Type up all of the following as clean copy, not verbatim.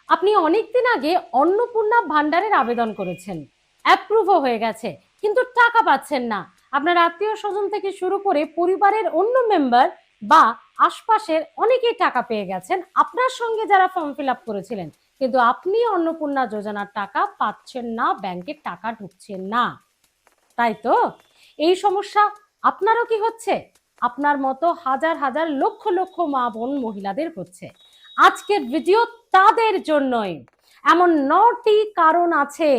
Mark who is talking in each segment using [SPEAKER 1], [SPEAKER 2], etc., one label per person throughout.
[SPEAKER 1] আপনি অনেকদিন আগে অন্নপূর্ণা ভান্ডারের আবেদন করেছেন, অ্যাপ্রুভও হয়ে গেছে, কিন্তু টাকা পাচ্ছেন না। আপনার আত্মীয় স্বজন থেকে শুরু করে পরিবারের অন্য মেম্বার বা আশপাশের অনেকেই টাকা পেয়ে গেছেন আপনার সঙ্গে যারা ফর্ম ফিল আপ করেছিলেন, কিন্তু আপনি অন্নপূর্ণা যোজনার টাকা পাচ্ছেন না, ব্যাংকের টাকা ঢুকছেন না, তাই তো? এই সমস্যা আপনারও কি হচ্ছে? আপনার মতো হাজার হাজার লক্ষ লক্ষ মা বোন মহিলাদের হচ্ছে। আজকের ভিডিও তাদের জন্যই। এমন 9টি কারণ আছে,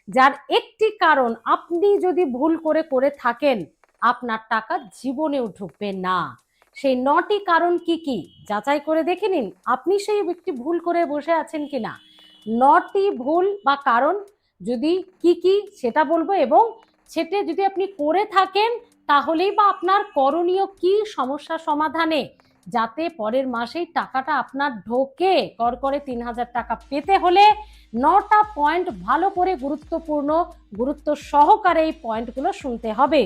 [SPEAKER 1] যার একটি কারণ আপনি যদি ভুল করে করে থাকেন, আপনার টাকা জীবনেও ঢুকবে না। সেই 9টি কারণ কি কি যাচাই করে দেখে নিন আপনি সেই ব্যক্তি ভুল করে বসে আছেন কিনা। 9টি ভুল বা কারণ যদি কি কি সেটা বলবো, এবং সেটা যদি আপনি করে থাকেন তাহলেই বা আপনার করণীয় কি সমস্যা সমাধানে, যাতে পরের মাসেই টাকাটা আপনার ঢোকে। করকরে 3,000 টাকা পেতে হলে 9টা পয়েন্ট ভালো করে গুরুত্বপূর্ণ, গুরুত্ব সহকারে এই পয়েন্টগুলো শুনতে হবে।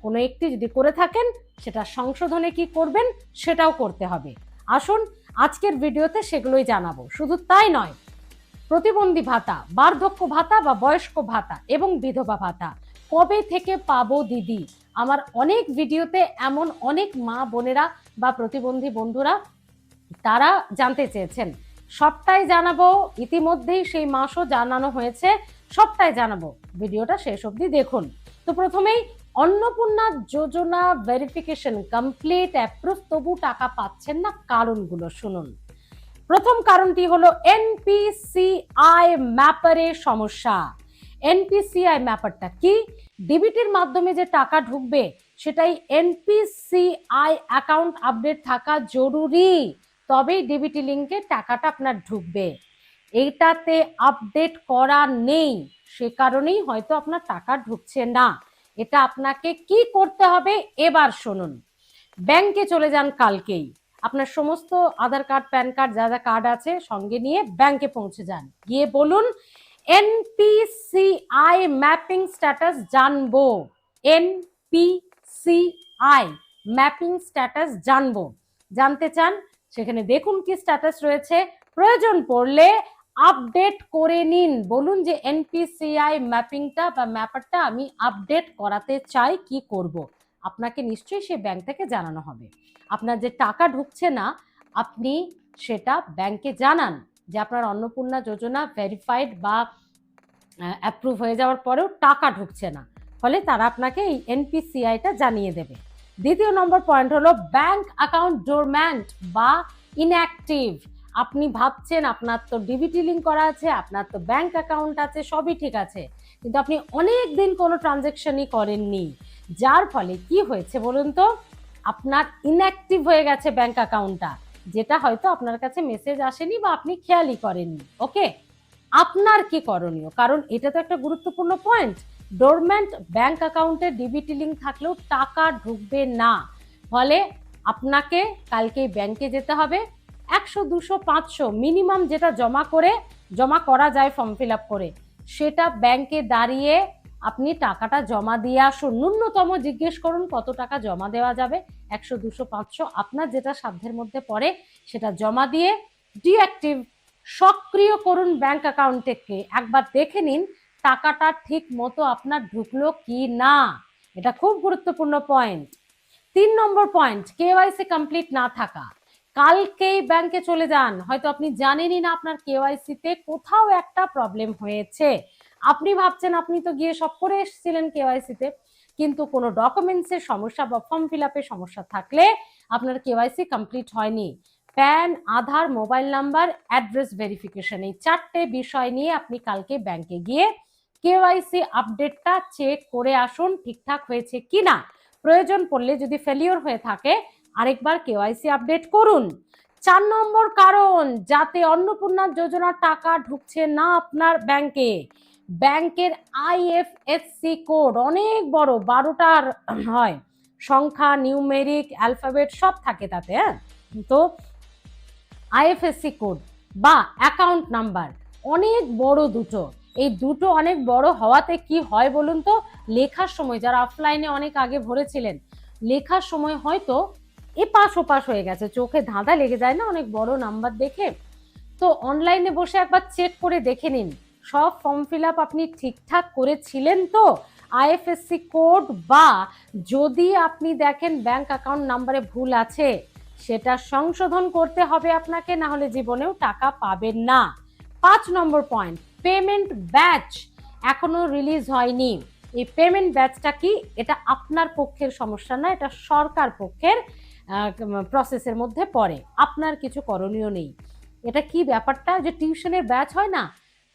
[SPEAKER 1] কোনো একটি যদি করে থাকেন সেটা সংশোধনে কি করবেন সেটাও করতে হবে। আসুন আজকের ভিডিওতে সেগুলোই জানাবো। শুধু তাই নয়, প্রতিবন্ধী ভাতা, বার্ধক্য ভাতা বা বয়স্ক ভাতা এবং বিধবা ভাতা কবে থেকে পাবো দিদি? আমার অনেক ভিডিওতে এমন অনেক মা বোনেরা বা প্রতিবন্ধী বন্ধুরা তারা জানতে চেয়েছেন, সবটাই জানাবো। ইতিমধ্যেই সেই মাসও জানানো হয়েছে, সবটাই জানাবো, ভিডিওটা শেষ অবধি দেখুন। তো প্রথমেই অন্নপূর্ণা যোজনা ভেরিফিকেশন কমপ্লিট, অ্যাপ্রুভ, তবু টাকা পাচ্ছেন না, কারণগুলো শুনুন। প্রথম কারণটি হলো এনপিসিআই ম্যাপারের সমস্যা। এনপিসিআই ম্যাপারটা কি? ডিবিটির মাধ্যমে যে টাকা ঢুকবে সেটাই এনপিসিআই অ্যাকাউন্ট আপডেট থাকা জরুরি, তবেই ডিবিটি লিঙ্কে টাকাটা আপনার ঢুকবে। এইটাতে আপডেট করা নেই, সে কারণেই হয়তো আপনার টাকা ঢুকছে না। এটা আপনাকে কি করতে হবে এবার শুনুন। ব্যাংকে চলে যান কালকেই, আপনার সমস্ত আধার কার্ড, প্যান কার্ড, যা যা কার্ড আছে সঙ্গে নিয়ে ব্যাংকে পৌঁছে যান। গিয়ে বলুন এনপিসিআই ম্যাপিং স্ট্যাটাস জানবো, এনপিসিআই ম্যাপিং স্ট্যাটাস জানবো। জানতে চান, সেখানে দেখুন কি স্ট্যাটাস রয়েছে, প্রয়োজন পড়লে আপডেট করে নিন। বলুন যে এনপিসিআই ম্যাপিংটা বা ম্যাপারটা আমি আপডেট করাতে চাই, কি করব? আপনাকে নিশ্চয়ই সেই ব্যাংক থেকে জানানো হবে। আপনার যে টাকা ঢুকছে না, আপনি সেটা ব্যাংকে জানান যে আপনার অন্নপূর্ণা যোজনা ভেরিফাইড বা অ্যাপ্রুভ হয়ে যাওয়ার পরেও টাকা ঢুকছে না, ফলে তারা আপনাকে এই এনপিসিআইটা জানিয়ে দেবে। দ্বিতীয় নম্বর পয়েন্ট হলো ব্যাংক অ্যাকাউন্ট ডোরম্যান্ট বা ইনঅ্যাক্টিভ। আপনি ভাবছেন আপনার তো ডিবিটি লিঙ্ক করা আছে, আপনার তো ব্যাংক অ্যাকাউন্ট আছে, সবই ঠিক আছে, কিন্তু আপনি অনেক দিন কোনো ট্রানজ্যাকশনই করেননি, যার ফলে কি হয়েছে বলুন তো, আপনার ইনঅ্যাক্টিভ হয়ে গেছে ব্যাংক অ্যাকাউন্টটা, যেটা হয়তো আপনার কাছে মেসেজ আসেনি বা আপনি খেয়ালই করেননি। ওকে, আপনার কি করণীয়? কারণ এটা তো একটা গুরুত্বপূর্ণ পয়েন্ট। ডোরম্যান্ট ব্যাংক অ্যাকাউন্টে ডিবিটি লিঙ্ক থাকলেও টাকা ঢুকবে না, ফলে আপনাকে কালকেই ব্যাংকে যেতে হবে। 100, 200, 500 মিনিমাম যেটা জমা করা যায় ফর্ম ফিল আপ করে, সেটা ব্যাংকে দাঁড়িয়ে আপনি টাকাটা জমা দিয়ে আসুন। ন্যূনতম জিজ্ঞেস করুন কত টাকা জমা দেওয়া যাবে, 100, 200, 500 আপনার যেটা সাধ্যের মধ্যে পড়ে সেটা জমা দিয়ে ডিঅ্যাক্টিভ, সক্রিয় করুন ব্যাংক অ্যাকাউন্টকে। একবার দেখে নিন টাকাটা ঠিক মতো আপনার ঢুকলো কি না, এটা খুব গুরুত্বপূর্ণ পয়েন্ট। 3 নম্বর পয়েন্ট, কেওয়াইসি কমপ্লিট না থাকা। কালকেই ব্যাংকে চলে যান, হয়তো আপনি জানেনই না আপনার কেওয়াইসিতে কোথাও একটা প্রবলেম হয়েছে। আপনি ভাবছেন আপনি তো গিয়ে সব করে এসেছিলেন কেওয়াইসিতে, কিন্তু কোনো ডকুমেন্টসের সমস্যা বা ফর্ম ফিল আপের সমস্যা থাকলে আপনার কেওয়াইসি কমপ্লিট হয়নি। প্যান, আধার, মোবাইল নাম্বার, অ্যাড্রেস ভেরিফিকেশন, এই 4টে বিষয় নিয়ে আপনি কালকে ব্যাংকে গিয়ে কেওয়াইসি আপডেটটা চেক করে আসুন ঠিকঠাক হয়েছে কিনা। প্রয়োজন পড়লে যদি ফেলিওর হয়ে থাকে আরেকবার কেওয়াইসি আপডেট করুন। 4 নম্বর কারণ যাতে অন্নপূর্ণা যোজনার টাকা ঢুকছে না আপনার ব্যাংকে, ব্যাংকের আইএফএসসি কোড অনেক বড়, 12টার হয় সংখ্যা, নিউমেরিক, অ্যালফাবেট সব থাকে তাতে। হ্যাঁ, তো আইএফএসসি কোড বা অ্যাকাউন্ট নাম্বার অনেক বড় দুটো, এই দুটো অনেক বড় হওয়াতে কি হয় বলুন তো, লেখার সময় যারা অফলাইনে অনেক আগে ভরেছিলেন, লেখার সময় হয়তো এপাশ ওপাশ হয়ে গেছে, চোখে ধাঁধা লেগে যায় না অনেক বড় নাম্বার দেখে, তো অনলাইনে বসে একবার চেক করে দেখে নিন সব ফর্ম ফিল আপ আপনি ঠিকঠাক করেছিলেন তো। আইএফএসসি কোড বা যদি আপনি দেখেন ব্যাংক অ্যাকাউন্ট নাম্বারে ভুল আছে সেটা সংশোধন করতে হবে আপনাকে, না হলে জীবনেও টাকা পাবেন না। 5 নম্বর পয়েন্ট, পেমেন্ট ব্যাচ এখনো রিলিজ হয়নি। এই পেমেন্ট ব্যাচটা কি, এটা আপনার পক্ষের সমস্যা না, এটা সরকার পক্ষের প্রসেসের মধ্যে পড়ে, আপনার কিছু করণীয় নেই। এটা কি ব্যাপারটা, যে টিউশনের ব্যাচ হয় না,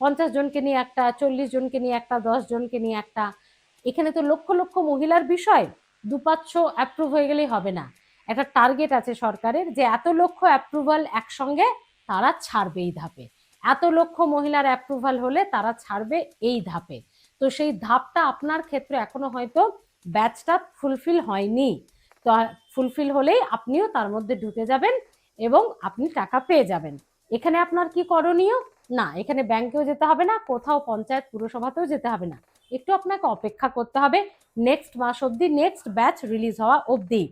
[SPEAKER 1] 50 জনকে নিয়ে একটা, 40 জনকে নিয়ে একটা, 10 জনকে নিয়ে একটা, এখানে তো লক্ষ লক্ষ মহিলার বিষয়, 2-500 অ্যাপ্রুভ হয়ে গেলেই হবে না। একটা টার্গেট আছে সরকারের যে এত লক্ষ অ্যাপ্রুভাল একসঙ্গে তারা ছাড়বে এই ধাপে, এত লক্ষ মহিলার অ্যাপ্রুভাল হলে তারা ছাড়বে এই ধাপে। তো সেই ধাপটা আপনার ক্ষেত্রে এখনো হয়তো ব্যাচটা ফুলফিল হয়নি, তো ফুলফিল হলেই আপনিও তার মধ্যে ঢুকে যাবেন এবং আপনি টাকা পেয়ে যাবেন। এখানে আপনার কি করণীয়, না এখানে ব্যাংকেও যেতে হবে না, কোথাও পঞ্চায়েত পুরসভাতেও যেতে হবে না, একটু আপনাকে অপেক্ষা করতে হবে নেক্সট মাস অবধি, নেক্সট ব্যাচ রিলিজ হওয়া অবধি।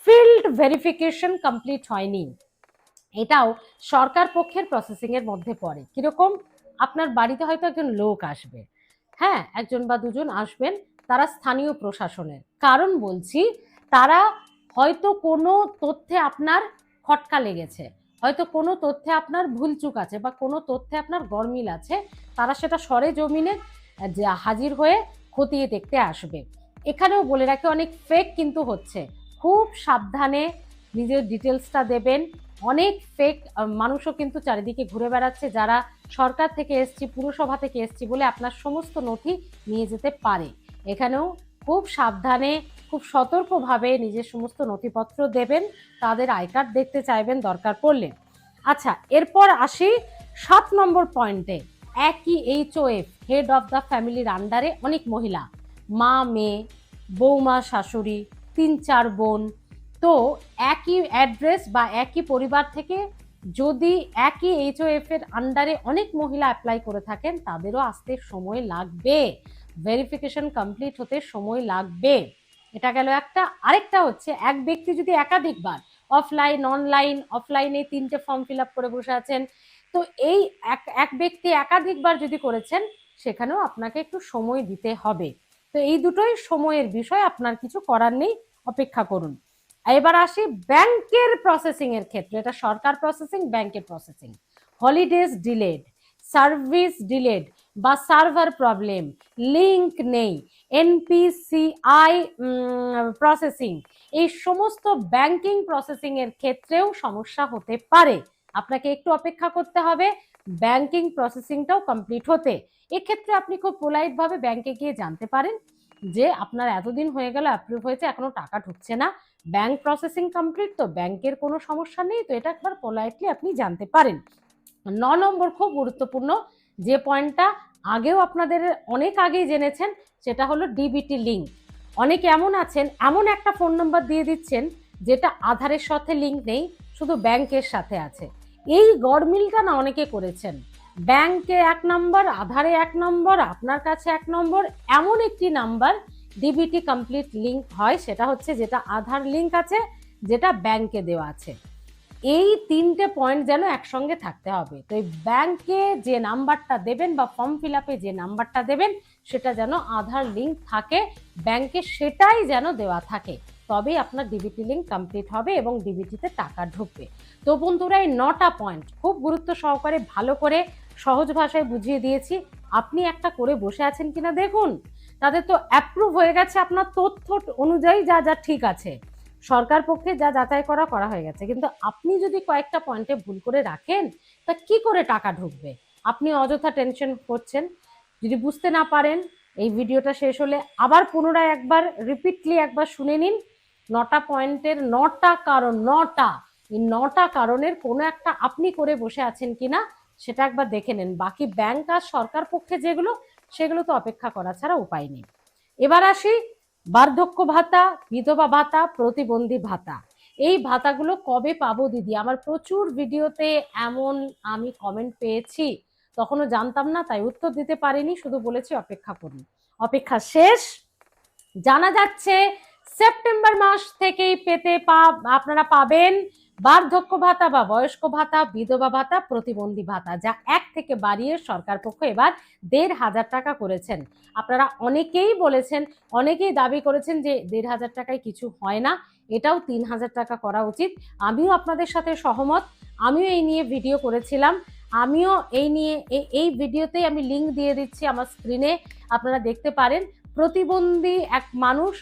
[SPEAKER 1] ফিল্ড ভেরিফিকেশন কমপ্লিট হয়নি, এটাও সরকার পক্ষের প্রসেসিং এর মধ্যে পড়ে। কিরকম, আপনার বাড়িতে হয়তো একজন লোক আসবে, হ্যাঁ একজন বা দুজন আসবেন, তারা স্থানীয় প্রশাসনের, কারণ বলছি তারা হয়তো কোনো তথ্যে আপনার খটকা লেগেছে, হয়তো কোনো তথ্যে আপনার ভুলচুক আছে বা কোনো তথ্যে আপনার গরমিল আছে, তারা সেটা সরেজমিনে হাজির হয়ে খতিয়ে দেখতে আসবে। এখানেও বলে রাখি অনেক ফেক কিন্তু হচ্ছে, খুব সাবধানে নিজের ডিটেলসটা দেবেন। অনেক ফেক মানুষও কিন্তু চারিদিকে ঘুরে বেড়াচ্ছে, যারা সরকার থেকে এসছি, পুরসভা থেকে এসছি বলে আপনার সমস্ত নথি নিয়ে যেতে পারে। এখানেও খুব সাবধানে, খুব সতর্কভাবে নিজের সমস্ত নথিপত্র দেবেন, তাদের আই কার্ড দেখতে চাইবেন দরকার পড়লে। আচ্ছা, এরপর আসি 7 নম্বর পয়েন্টে। একই HOF, হেড অফ দ্য ফ্যামিলির আন্ডারে অনেক মহিলা, মা মেয়ে, বৌমা শাশুড়ি, 3-4 বোন, তো একই অ্যাড্রেস বা একই পরিবার থেকে যদি একই HOF এর আন্ডারে অনেক মহিলা অ্যাপ্লাই করে থাকেন, তাদেরও আসতে সময় লাগবে, ভেরিফিকেশন কমপ্লিট হতে সময় লাগবে। এটা গেল একটা। আরেকটা হচ্ছে, এক ব্যক্তি যদি একাধিকবার অফলাইন অনলাইন অফলাইনে 3টে ফর্ম ফিল আপ করে বসে আছেন, তো এই এক ব্যক্তি একাধিকবার যদি করেছেন, সেখানেও আপনাকে একটু সময় দিতে হবে। তো এই দুটোই সময়ের বিষয়, আপনার কিছু করার নেই, অপেক্ষা করুন। এবার আসি ব্যাংকের প্রসেসিং এর ক্ষেত্রে, এটা সরকার প্রসেসিং, ব্যাংকের processing. Holidays delayed, service delayed বা সার্ভার প্রবলেম, লিংক নেই, এনপিসিআই প্রসেসিং, এই সমস্ত ব্যাংকিং প্রসেসিং এর ক্ষেত্রেও সমস্যা হতে পারে, আপনাকে একটু অপেক্ষা করতে হবে ব্যাংকিং প্রসেসিংটাও কমপ্লিট হতে। এক্ষেত্রে আপনি খুব পোলাইট ভাবে ব্যাংকে গিয়ে জানতে পারেন যে আপনার এতদিন হয়ে গেল অ্যাপ্রুভ হয়েছে এখনো টাকা ঢুকছে না, ব্যাংক প্রসেসিং কমপ্লিট তো, ব্যাংকের কোনো সমস্যা নেই তো, এটা একবার পোলাইটলি আপনি জানতে পারেন। 9 নম্বর খুব গুরুত্বপূর্ণ, যে পয়েন্টটা আগেও আপনাদের অনেক আগেই জেনেছেন, সেটা হলো ডিবিটি লিঙ্ক। অনেকে এমন আছেন, এমন একটা ফোন নাম্বার দিয়ে দিচ্ছেন যেটা আধারের সাথে লিঙ্ক নেই, শুধু ব্যাংকের সাথে আছে। এই গড়মিলটা না অনেকে করেছেন, ব্যাংকে 1 নম্বর, আধারে 1 নম্বর, আপনার কাছে 1 নম্বর, এমন একটি নাম্বার ডিবিটি কমপ্লিট লিঙ্ক হয়, সেটা হচ্ছে যেটা আধার লিঙ্ক আছে, যেটা ব্যাংকে দেওয়া আছে। এই 3টে পয়েন্ট যেন একসঙ্গে থাকতে হবে। তো এই ব্যাংকে যে নাম্বারটা দেবেন বা ফর্ম ফিল আপে যে নাম্বারটা দেবেন, সেটা যেন আধার লিঙ্ক থাকে, ব্যাংকে সেটাই যেন দেওয়া থাকে, তবেই আপনার ডিবিটি লিঙ্ক কমপ্লিট হবে এবং ডিবিটিতে টাকা ঢুকবে। তো বন্ধুরা, এই 9টা পয়েন্ট খুব গুরুত্ব সহকারে ভালো করে সহজ ভাষায় বুঝিয়ে দিয়েছি, আপনি একটা করে বসে আছেন কিনা দেখুন। তাদের তো অ্যাপ্রুভ হয়ে গেছে আপনার তথ্য অনুযায়ী, যা যা ঠিক আছে, সরকার পক্ষে যা যাচাই করা হয়ে গেছে, কিন্তু আপনি যদি কয়েকটা পয়েন্টে ভুল করে রাখেন, তা কি করে টাকা ঢুকবে? আপনি অযথা টেনশন করছেন। যদি বুঝতে না পারেন, এই ভিডিওটা শেষ হলে আবার পুনরায় একবার রিপিটলি একবার শুনে নিন। 9টা পয়েন্টের 9টা কারণ, 9টা, এই 9টা কারণের কোনো একটা আপনি করে বসে আছেন কিনা সেটা একবার দেখে নেন। বাকি ব্যাংক আর সরকার পক্ষে যেগুলো, সেগুলো তো অপেক্ষা করা ছাড়া উপায় নেই। এবার আসি বার্ধক্য ভাতা, বিধবা ভাতা, প্রতিবন্ধী ভাতা, এই ভাতাগুলো কবে পাবো দিদি? আমার প্রচুর ভিডিওতে এমন আমি কমেন্ট পেয়েছি, তখনও জানতাম না তাই উত্তর দিতে পারিনি, শুধু বলেছি অপেক্ষা করুন। অপেক্ষা শেষ, জানা যাচ্ছে সেপ্টেম্বর মাস থেকেই আপনারা পাবেন বার্ধক্য ভাতা বা বয়স্ক ভাতা, বিধবা ভাতা, প্রতিবন্ধী ভাতা, যা 1 থেকে বাড়িয়ে সরকার পক্ষ এবার 1,500 টাকা করেছেন। আপনারা অনেকেই বলেছেন, অনেকেই দাবি করেছেন যে 1,500 টাকায় কিছু হয় না, এটাও 3,000 টাকা করা উচিত। আমিও আপনাদের সাথে সহমত, আমিও এই নিয়ে ভিডিও করেছিলাম। আমিও এই নিয়ে এই ভিডিওতেই আমি লিঙ্ক দিয়ে দিচ্ছি আমার স্ক্রিনে, আপনারা দেখতে পারেন। প্রতিবন্ধী এক মানুষ,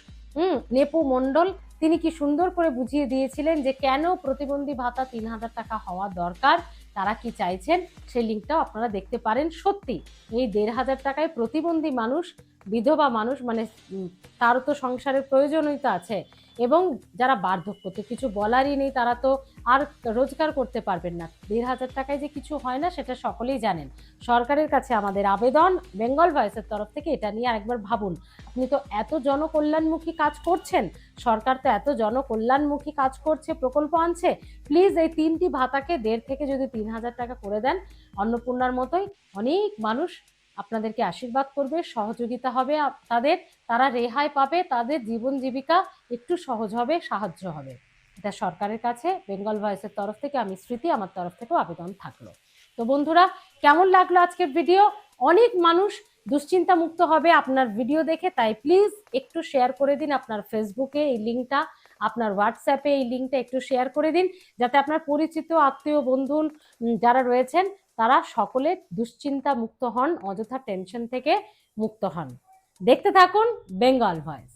[SPEAKER 1] নেপু মণ্ডল, তিনি কি সুন্দর করে বুঝিয়ে দিয়েছিলেন যে কেন প্রতিবন্ধী ভাতা 3,000 টাকা হওয়া দরকার, তারা কি চাইছেন, সেই লিঙ্কটাও আপনারা দেখতে পারেন। সত্যি এই 1,500 টাকায় প্রতিবন্ধী মানুষ, বিধবা মানুষ, মানে তারও তো সংসারের প্রয়োজনীয়তা আছে, এবং যারা বার্ধক্য, তো কিছু বলারই নেই, তারা তো আর রোজগার করতে পারবেন না। 1,500 টাকায় যে কিছু হয় না সেটা সকলেই জানেন। সরকারের কাছে আমাদের আবেদন, বেঙ্গল ভয়েসের তরফ থেকে, এটা নিয়ে আরেকবার ভাবুন। আপনি তো এত জনকল্যাণমুখী কাজ করছেন, সরকার তো এত জনকল্যাণমুখী কাজ করছে, প্রকল্প আনছে, প্লিজ এই 3টি ভাতাকে 1,500 থেকে যদি 3,000 টাকা করে দেন, অন্নপূর্ণার মতোই অনেক মানুষ আপনাদেরকে আশীর্বাদ করবে, সহযোগিতা হবে তাদের, তারা রেহাই পাবে, তাদের জীবন জীবিকা একটু সহজ হবে, সাহায্য হবে। এটা সরকারের কাছে বেঙ্গল ভয়েসের তরফ থেকে আমি স্মৃতি, আমার তরফ থেকেও আবেদন থাকলো। তো বন্ধুরা, কেমন লাগলো আজকের ভিডিও? অনেক মানুষ দুশ্চিন্তা মুক্ত হবে আপনার ভিডিও দেখে, তাই প্লিজ একটু শেয়ার করে দিন আপনার ফেসবুকে এই লিঙ্কটা, আপনার হোয়াটসঅ্যাপে এই লিঙ্কটা একটু শেয়ার করে দিন, যাতে আপনার পরিচিত আত্মীয় বন্ধু যারা রয়েছেন তারা সকলে দুশ্চিন্তা মুক্ত হন, অযথা টেনশন থেকে মুক্ত হন। দেখতে থাকুন বেঙ্গল ভয়েস।